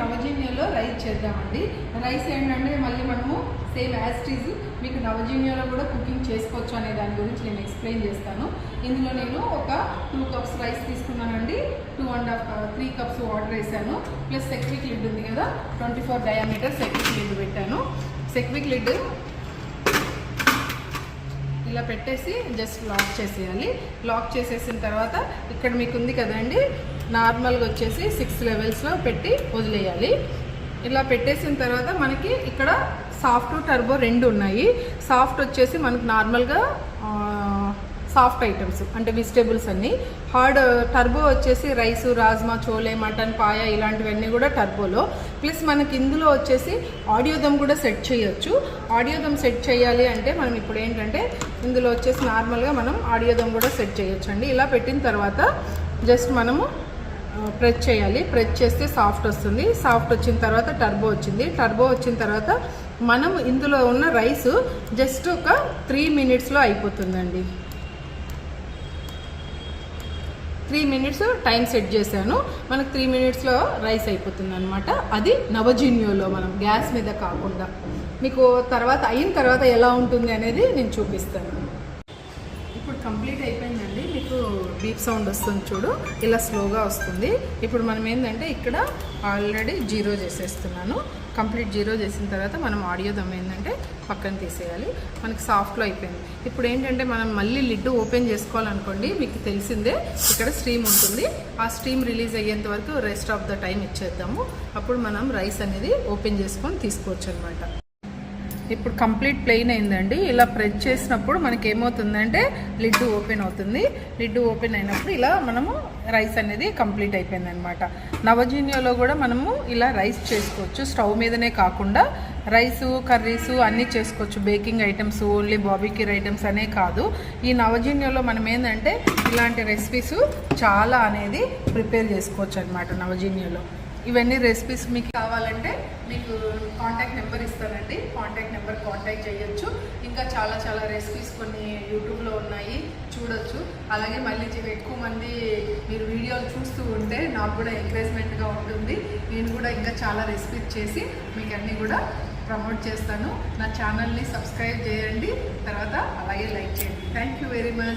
నవజీన్యోలో rice చేద్దామండి. Rice ఏంటంటే మళ్ళీ మనము సేమ్ యాజ్ టీజ్ మీకు నవజీన్యోలో కూడా కుకింగ్ చేసుకోవచ్చు అనే దాని గురించి నేను ఎక్స్ప్లెయిన్ చేస్తాను. ఇందులో నేను ఒక 2 కప్స్ రైస్ తీసుకున్నానండి. 3 కప్స్ వాటర్ వేసాను. ప్లస్ సెక్విక్ లిడ్ ఉంది కదా, 24 డయామీటర్ సెక్విక్ లిడ్ పెట్టాను. సెక్విక్ లిడ్ ఇలా పెట్టేసి జస్ట్ లాక్ చేసేయాలి. లాక్ చేసేసిన తర్వాత ఇక్కడ మీకు ఉంది కదండి, నార్మల్గా వచ్చేసి 6 లెవెల్స్లో పెట్టి వదిలేయాలి. ఇలా పెట్టేసిన తర్వాత మనకి ఇక్కడ సాఫ్ట్ టర్బో 2 ఉన్నాయి. సాఫ్ట్ వచ్చేసి మనకు నార్మల్గా సాఫ్ట్ ఐటమ్స్ అంటే వెజిటేబుల్స్ అన్నీ. హార్డ్ టర్బో వచ్చేసి రైసు, రాజ్మా, చోలే, మటన్, పాయ ఇలాంటివన్నీ కూడా టర్బోలో. ప్లస్ మనకి ఇందులో వచ్చేసి ఆడియో దమ్ కూడా సెట్ చేయొచ్చు. ఆడియో దమ్ సెట్ చేయాలి అంటే మనం ఇప్పుడు ఏంటంటే ఇందులో వచ్చేసి నార్మల్గా మనం ఆడియో దమ్ కూడా సెట్ చేయొచ్చు అండి. ఇలా పెట్టిన తర్వాత జస్ట్ మనము ప్రెస్ చేయాలి. ప్రెస్ చేస్తే సాఫ్ట్ వస్తుంది. సాఫ్ట్ వచ్చిన తర్వాత టర్బో వచ్చింది. టర్బో వచ్చిన తర్వాత మనం ఇందులో ఉన్న రైస్ జస్ట్ ఒక 3 మినిట్స్లో అయిపోతుందండి. 3 మినిట్స్ టైం సెట్ చేశాను. మనకు 3 మినిట్స్లో రైస్ అయిపోతుంది అనమాట. అది నవజీన్యోలో మనం గ్యాస్ మీద కాకుండా. మీకు తర్వాత అయిన తర్వాత ఎలా ఉంటుంది అనేది నేను చూపిస్తాను. ఇప్పుడు కంప్లీట్ అయిపోయిందండి. మీకు బీప్ సౌండ్ వస్తుంది చూడు, ఇలా స్లోగా వస్తుంది. ఇప్పుడు మనం ఏంటంటే ఇక్కడ ఆల్రెడీ 0 చేసేస్తున్నాను. కంప్లీట్ 0 చేసిన తర్వాత మనం ఆడియో దమ్ ఏంటంటే పక్కన తీసేయాలి. మనకి సాఫ్ట్లో అయిపోయింది. ఇప్పుడు ఏంటంటే మనం మళ్ళీ లిడ్ ఓపెన్ చేసుకోవాలనుకోండి, మీకు తెలిసిందే ఇక్కడ స్టీమ్ ఉంటుంది. ఆ స్టీమ్ రిలీజ్ అయ్యేంత వరకు రెస్ట్ ఆఫ్ ద టైం ఇచ్చేద్దాము. అప్పుడు మనం రైస్ అనేది ఓపెన్ చేసుకొని తీసుకోవచ్చు అనమాట. ఇప్పుడు కంప్లీట్ ప్లెయిన్ అయిందండి. ఇలా ప్రెస్ చేసినప్పుడు మనకి ఏమవుతుందంటే లిడ్ ఓపెన్ అవుతుంది. లిడ్ ఓపెన్ అయినప్పుడు ఇలా మనము రైస్ అనేది కంప్లీట్ అయిపోయింది అనమాట. నవజీన్యోలో కూడా మనము ఇలా రైస్ చేసుకోవచ్చు. స్టవ్ మీదనే కాకుండా రైసు, కర్రీసు అన్నీ చేసుకోవచ్చు. Baking items, only barbecue items అనే కాదు. ఈ నవజీన్యోలో మనం ఏంటంటే ఇలాంటి రెసిపీస్ చాలా అనేది ప్రిపేర్ చేసుకోవచ్చు అనమాట నవజీన్యోలో. ఇవన్నీ రెసిపీస్ మీకు కావాలంటే మీకు కాంటాక్ట్ నెంబర్ ఇస్తానండి. కాంటాక్ట్ నెంబర్ కాంటాక్ట్ చేయొచ్చు. ఇంకా చాలా చాలా రెసిపీస్ కొన్ని యూట్యూబ్లో ఉన్నాయి, చూడొచ్చు. అలాగే మళ్ళీ ఎక్కువ మంది మీరు వీడియోలు చూస్తూ ఉంటే నాకు కూడా ఎంకరేజ్మెంట్గా ఉంటుంది. నేను కూడా ఇంకా చాలా రెసిపీస్ చేసి మీకు అన్నీ కూడా ప్రమోట్ చేస్తాను. నా ఛానల్ని సబ్స్క్రైబ్ చేయండి, తర్వాత అలాగే లైక్ చేయండి. Thank you very much.